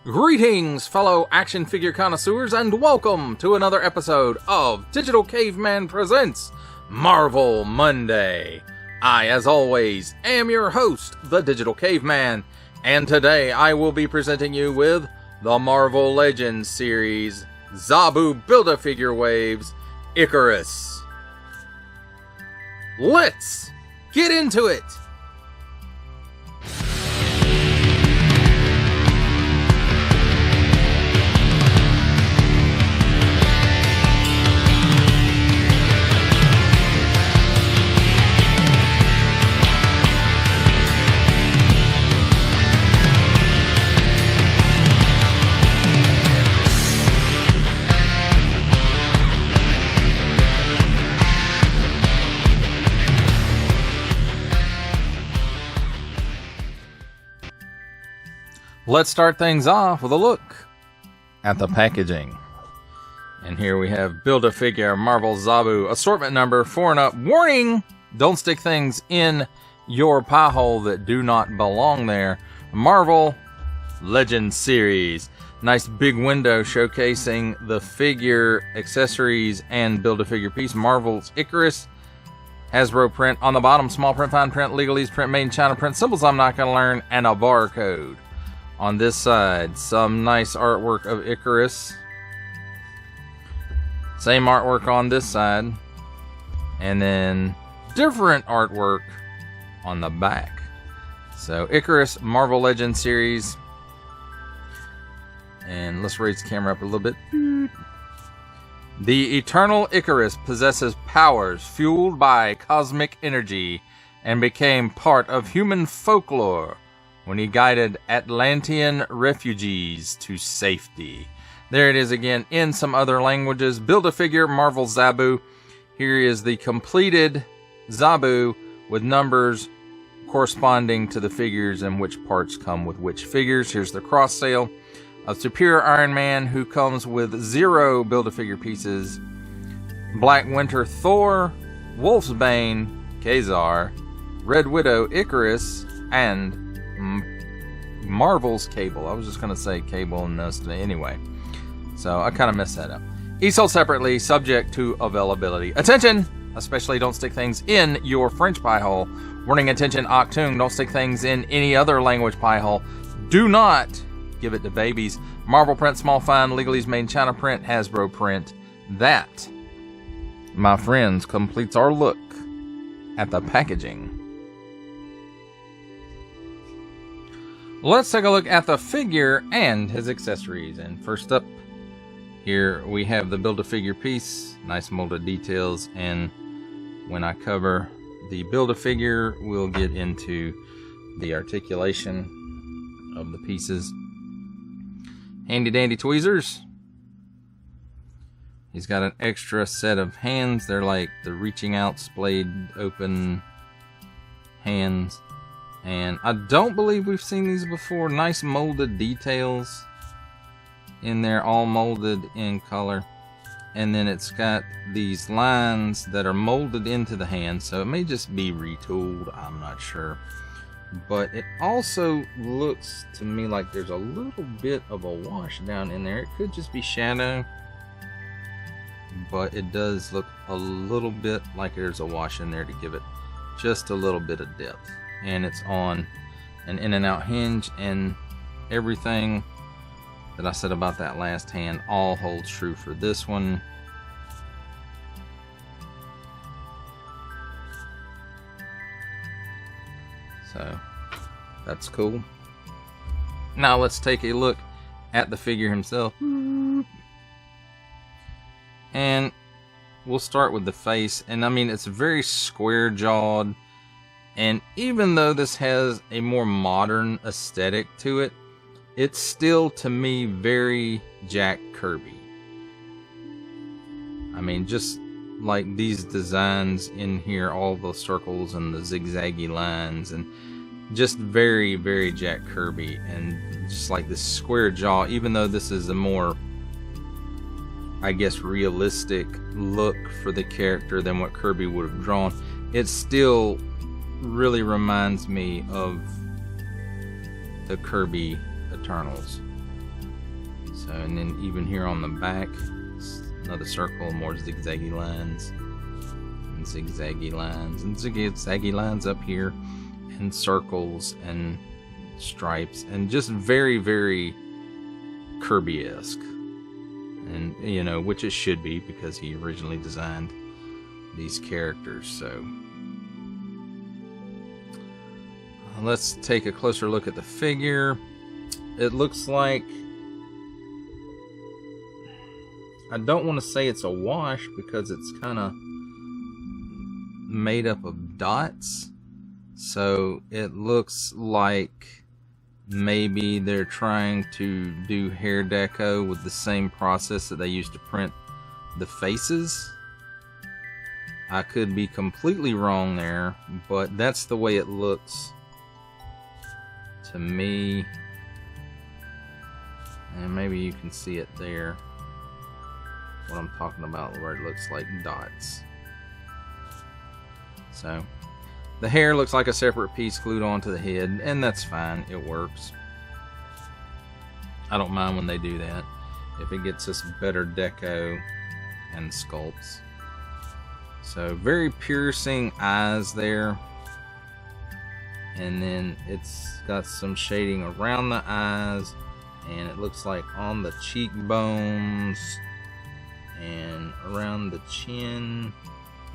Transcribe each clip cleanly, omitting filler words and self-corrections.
Greetings, fellow action figure connoisseurs, and welcome to another episode of Digital Caveman Presents Marvel Monday. I, as always, am your host, the Digital Caveman, and today I will be presenting you with the Marvel Legends series, Zabu Build-A-Figure Waves, Ikaris. Let's get into it! Let's start things off with a look at the packaging. And here we have Build-A-Figure Marvel Zabu, assortment number 4 and up. Warning! Don't stick things in your pie hole that do not belong there. Marvel Legends series. Nice big window showcasing the figure, accessories, and Build-A-Figure piece. Marvel's Ikaris. Hasbro print on the bottom. Small print, fine print, legalese print, made in China print. Symbols I'm not going to learn. And a barcode. On this side, some nice artwork of Ikaris. Same artwork on this side. And then different artwork on the back. So, Ikaris Marvel Legends series. And let's raise the camera up a little bit. The Eternal Ikaris possesses powers fueled by cosmic energy and became part of human folklore when he guided Atlantean refugees to safety. There it is again in some other languages. Build-A-Figure Marvel Zabu. Here is the completed Zabu with numbers corresponding to the figures and which parts come with which figures. Here's the cross sale of Superior Iron Man, who comes with 0 Build-A-Figure pieces. Black Winter Thor, Wolfsbane, ka-zar, Red Widow Ikaris, and Marvel's Cable. I was just going to say Cable and this anyway. So I kind of messed that up. Each sold separately, subject to availability. Attention! Especially don't stick things in your French pie hole. Warning, attention, Octoon. Don't stick things in any other language pie hole. Do not give it to babies. Marvel print, small fine, legalese made in China print, Hasbro print. That, my friends, completes our look at the packaging. Let's take a look at the figure and his accessories. And first up, here we have the Build-A-Figure piece. Nice molded details. And when I cover the Build-A-Figure, we'll get into the articulation of the pieces. Handy dandy tweezers. He's got an extra set of hands. They're like the reaching out, splayed open hands. And I don't believe we've seen these before. Nice molded details in there, all molded in color. And then it's got these lines that are molded into the hand, so it may just be retooled, I'm not sure. But it also looks to me like there's a little bit of a wash down in there. It could just be shadow, but it does look a little bit like there's a wash in there to give it just a little bit of depth. And it's on an in and out hinge, and everything that I said about that last hand all holds true for this one. So that's cool. Now let's take a look at the figure himself. And we'll start with the face. And I mean, it's very square jawed. And even though this has a more modern aesthetic to it, it's still, to me, very Jack Kirby. I mean, just like these designs in here, all the circles and the zigzaggy lines, and just very, very Jack Kirby. And just like this square jaw, even though this is a more, I guess, realistic look for the character than what Kirby would have drawn, it's still really reminds me of the Kirby Eternals. So, and then even here on the back, another circle, more zigzaggy lines, and zigzaggy lines, and zigzaggy lines up here, and circles and stripes, and just very, very Kirby-esque. And, you know, which it should be, because he originally designed these characters. So let's take a closer look at the figure. It looks like, I don't want to say it's a wash because it's kind of made up of dots. So it looks like maybe they're trying to do hair deco with the same process that they used to print the faces. I could be completely wrong there, but that's the way it looks to me. And maybe you can see it there, what I'm talking about, where it looks like dots. So the hair looks like a separate piece glued onto the head, and that's fine, it works. I don't mind when they do that, if it gets us better deco and sculpts. So very piercing eyes there, and then it's got some shading around the eyes, and it looks like on the cheekbones and around the chin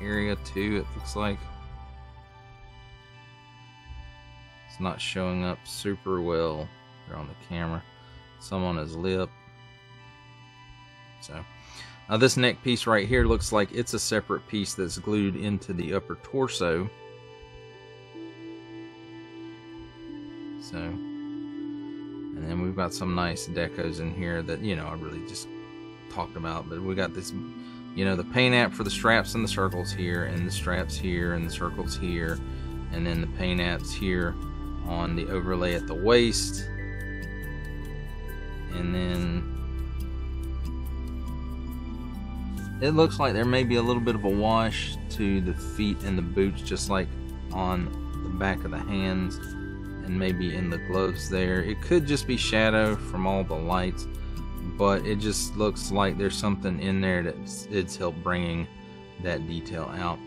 area too, it looks like. It's not showing up super well there on the camera. Some on his lip. So now this neck piece right here looks like it's a separate piece that's glued into the upper torso. So, and then we've got some nice decos in here that, you know, I really just talked about. But we got this, you know, the paint app for the straps and the circles here, and the straps here, and the circles here, and then the paint apps here on the overlay at the waist. And then it looks like there may be a little bit of a wash to the feet and the boots, just like on the back of the hands, and maybe in the gloves there. It could just be shadow from all the lights, but it just looks like there's something in there that it's helped bringing that detail out.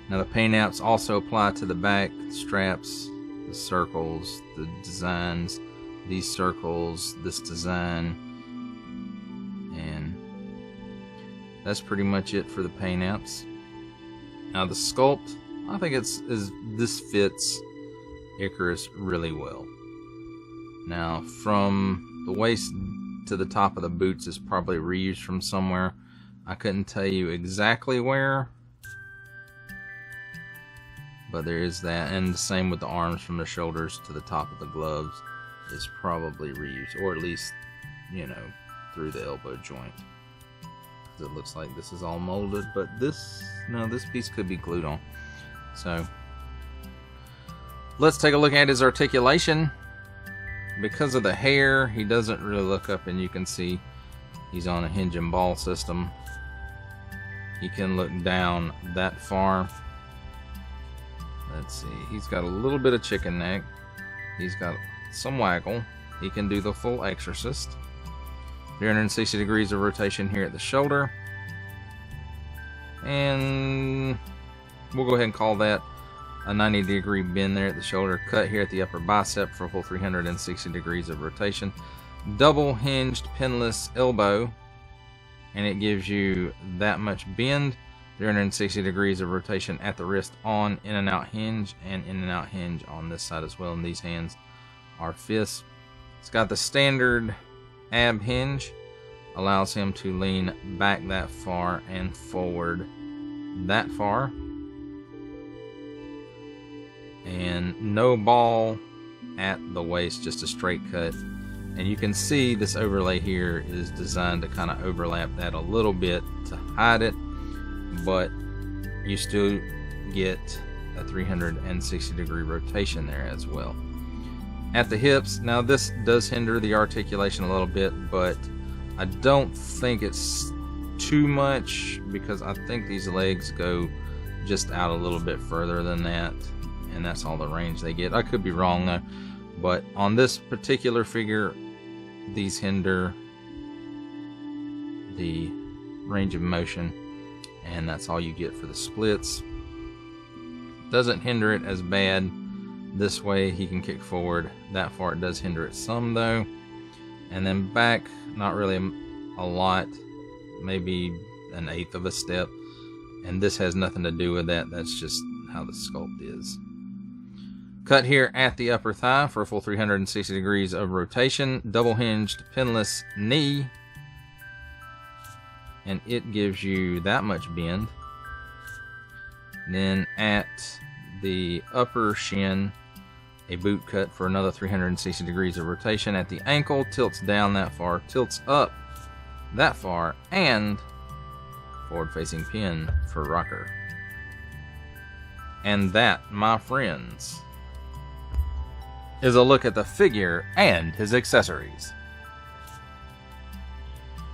Now the paint apps also apply to the back straps, the circles, the designs, these circles, this design, and that's pretty much it for the paint apps. Now the sculpt, I think this fits Ikaris really well. Now from the waist to the top of the boots is probably reused from somewhere. I couldn't tell you exactly where, but there is that, and the same with the arms from the shoulders to the top of the gloves is probably reused, or at least, you know, through the elbow joint. It looks like this is all molded, but this piece could be glued on. So let's take a look at his articulation. Because of the hair, he doesn't really look up, and you can see he's on a hinge and ball system. He can look down that far. Let's see, he's got a little bit of chicken neck. He's got some waggle. He can do the full exorcist. 360 degrees of rotation here at the shoulder. And we'll go ahead and call that a 90-degree bend there at the shoulder. Cut here at the upper bicep for a full 360 degrees of rotation. Double hinged pinless elbow, and it gives you that much bend. 360 degrees of rotation at the wrist on in and out hinge, and in and out hinge on this side as well. And these hands are fists. It's got the standard ab hinge, allows him to lean back that far and forward that far, and no ball at the waist, just a straight cut. And you can see this overlay here is designed to kind of overlap that a little bit to hide it, but you still get a 360 degree rotation there as well. At the hips, now this does hinder the articulation a little bit, but I don't think it's too much, because I think these legs go just out a little bit further than that, and that's all the range they get. I could be wrong though, but on this particular figure, these hinder the range of motion, and that's all you get for the splits. Doesn't hinder it as bad. This way he can kick forward that far. It does hinder it some though, and then back, not really a lot, maybe an eighth of a step, and this has nothing to do with that. That's just how the sculpt is. Cut here at the upper thigh for a full 360 degrees of rotation, double hinged pinless knee, and it gives you that much bend. Then at the upper shin, a boot cut for another 360 degrees of rotation. At the ankle, tilts down that far, tilts up that far, and forward facing pin for rocker. And that, my friends, is a look at the figure and his accessories.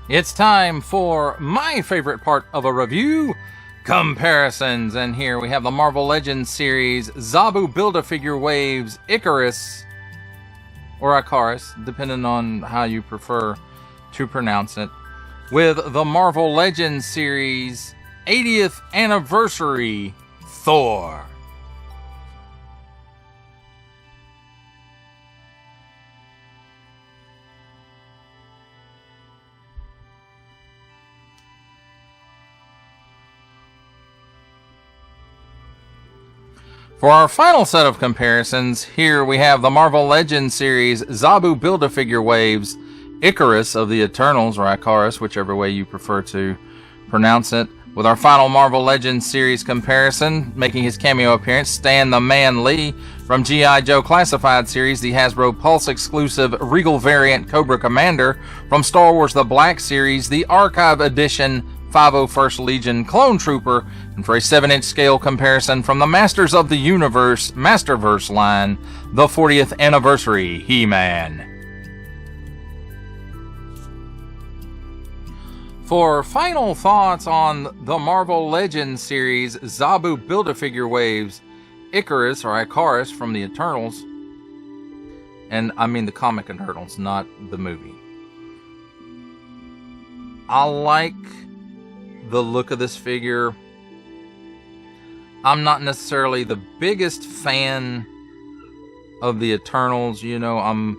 It's time for my favorite part of a review, comparisons. And here we have the Marvel Legends series Zabu Build-A-Figure Waves Ikaris, or Ikaris, depending on how you prefer to pronounce it, with the Marvel Legends series 80th Anniversary Thor. For our final set of comparisons, here we have the Marvel Legends series Zabu Build-A-Figure Waves Ikaris of the Eternals, or Ikaris, whichever way you prefer to pronounce it, with our final Marvel Legends series comparison, making his cameo appearance, Stan the Man Lee from G.I. Joe Classified series, the Hasbro Pulse exclusive Regal variant Cobra Commander, from Star Wars The Black series, the Archive Edition 501st Legion Clone Trooper, and for a 7-inch scale comparison from the Masters of the Universe Masterverse line, the 40th Anniversary He-Man. For final thoughts on the Marvel Legends series Zabu Build-A-Figure Waves Ikaris, or Ikaris, from the Eternals, and I mean the comic Eternals, not the movie. I like the look of this figure. I'm not necessarily the biggest fan of the Eternals. You know, I'm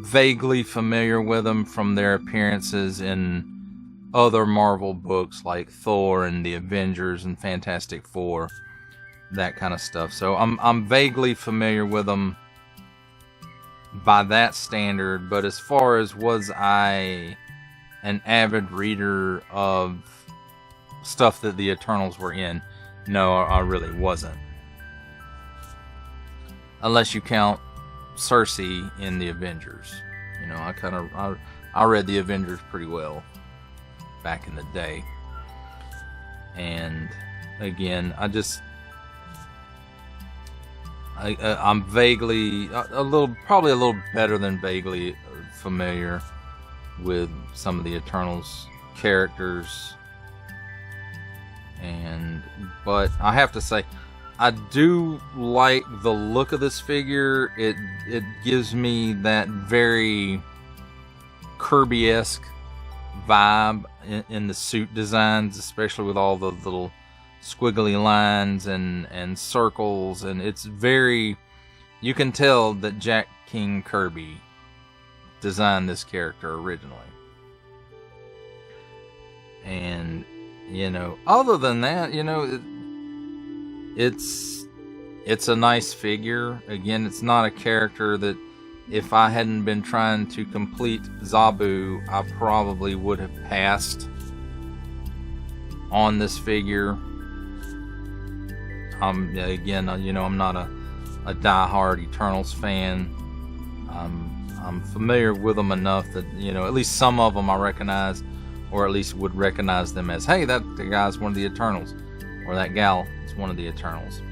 vaguely familiar with them from their appearances in other Marvel books like Thor and the Avengers and Fantastic Four, that kind of stuff. So I'm vaguely familiar with them by that standard, but as far as was I an avid reader of stuff that the Eternals were in, no, I really wasn't. Unless you count Cersei in the Avengers. You know, I read the Avengers pretty well back in the day. And again, I'm vaguely, probably a little better than vaguely familiar with some of the Eternals characters. But I have to say, I do like the look of this figure. It gives me that very Kirby-esque vibe in the suit designs, especially with all the little squiggly lines and circles, and it's very, you can tell that Jack King Kirby designed this character originally. And you know, other than that, you know, it's a nice figure. Again, it's not a character that, if I hadn't been trying to complete Zabu, I probably would have passed on this figure. Again, you know, I'm not a die-hard Eternals fan. I'm familiar with them enough that, you know, at least some of them I recognize, or at least would recognize them as, hey, the guy's one of the Eternals, or that gal is one of the Eternals.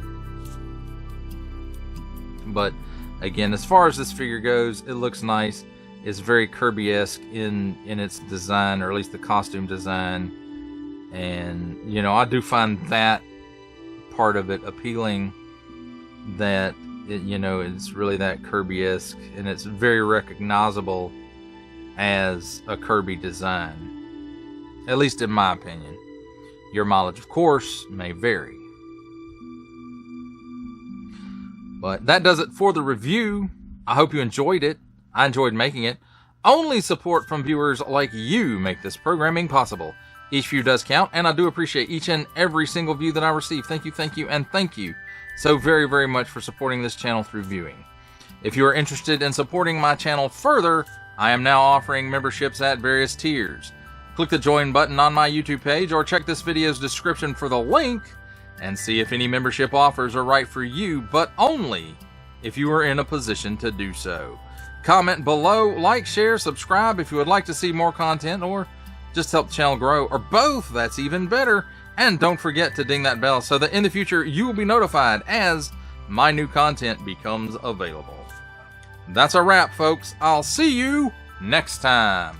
But again, as far as this figure goes, it looks nice. It's very Kirby-esque in its design, or at least the costume design. And, you know, I do find that part of it appealing. that it's really that Kirby-esque, and it's very recognizable as a Kirby design, at least in my opinion. Your mileage, of course, may vary. But that does it for the review. I hope you enjoyed it. I enjoyed making it. Only support from viewers like you make this programming possible. Each view does count, and I do appreciate each and every single view that I receive. Thank you, and thank you so very, very much for supporting this channel through viewing. If you are interested in supporting my channel further, I am now offering memberships at various tiers. Click the join button on my YouTube page or check this video's description for the link and see if any membership offers are right for you, but only if you are in a position to do so. Comment below, like, share, subscribe if you would like to see more content or just help the channel grow, or both, that's even better. And don't forget to ding that bell so that in the future you will be notified as my new content becomes available. That's a wrap, folks. I'll see you next time.